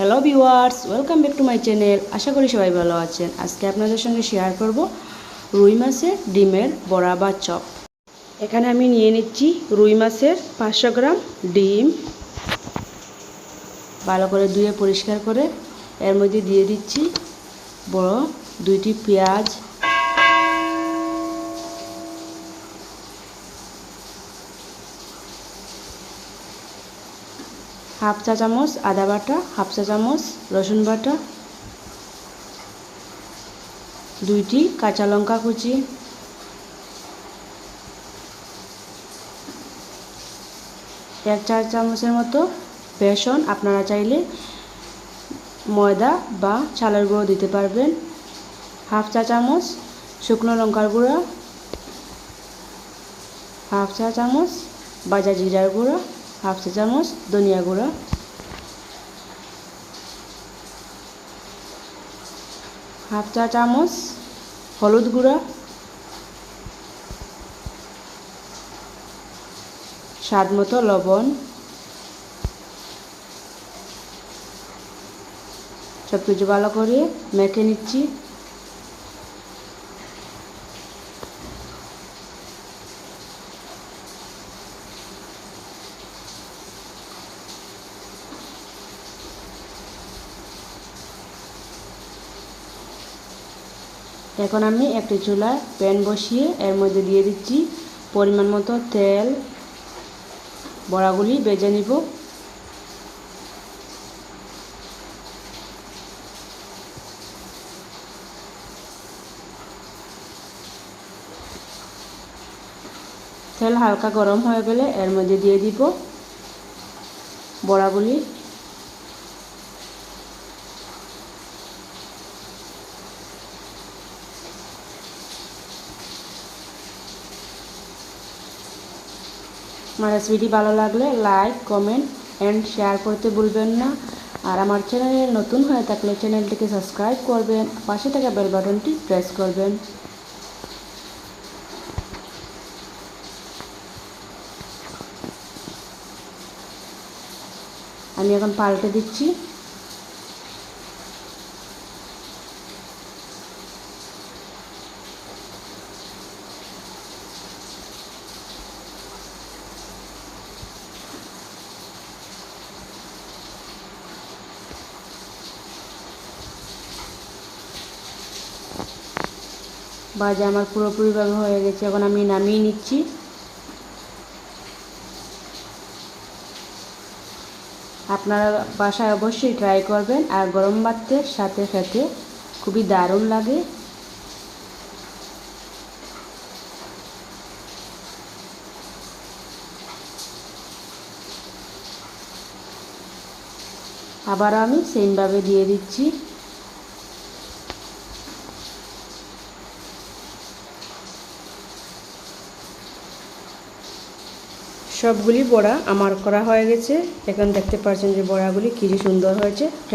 Hello viewers, welcome back to my channel. আশা করি সবাই ভালো আছেন। আজকে আপনাদের সঙ্গে শেয়ার করব রুই মাছের ডিমের বড়া বা চপ। এখানে আমি নিয়ে নিচ্ছি রুই মাছের 500 গ্রাম ডিম, ভালো করে ধুয়ে পরিষ্কার করে এর মধ্যে দিয়ে দিচ্ছি বড় 2টি পেঁয়াজ, হাফ চা চামচ আদা বাটা, হাফ চা চামচ রসুন বাটা, 2টি কাঁচা লঙ্কা কুচি, 1 চা চামচের মতো বেসন, আপনারা চাইলে ময়দা বা চালের গুঁড়ো দিতে পারবেন, হাফ চা চামচ শুকনো লঙ্কার গুঁড়া, হাফ চা চামচ ভাজা জিরার গুঁড়া, হাফ চা চামচ ধনিয়া গুঁড়া, হাফ চা চামচ হলুদ গুঁড়া, স্বাদ মতো লবণ। সব কিছু ভালো করে মেখে নিচ্ছি। এখন আমি একটি চুলায় প্যান বসিয়ে এর মধ্যে দিয়ে দিচ্ছি পরিমাণ মতো তেল। বড়াগুলি ভেজে নিব। তেল হালকা গরম হয়ে গেলে এর মধ্যে দিয়ে দিব বড়াগুলি। আমার রেসিপিটি ভালো লাগলে লাইক, কমেন্ট অ্যান্ড শেয়ার করতে ভুলবেন না। আর আমার চ্যানেলে নতুন হয়ে থাকলে চ্যানেলটিকে সাবস্ক্রাইব করবেন, পাশে থাকা বেল বাটনটি প্রেস করবেন। আমি এখন পাল্টে দিচ্ছি। ভাজা আমার পুরোপুরিভাবে হয়ে গেছে। এখন আমি নামিয়ে নিচ্ছি। আপনারা বাসায় অবশ্যই ট্রাই করবেন, আর গরম ভাতের সাথে খেতে খুবই দারুণ লাগে। আবার আমি সেমভাবে দিয়ে দিচ্ছি। সবগুলি বড়া আমার করা হয়ে গেছে। এখন দেখতে পাচ্ছেন যে বড়াগুলি কি সুন্দর হয়েছে।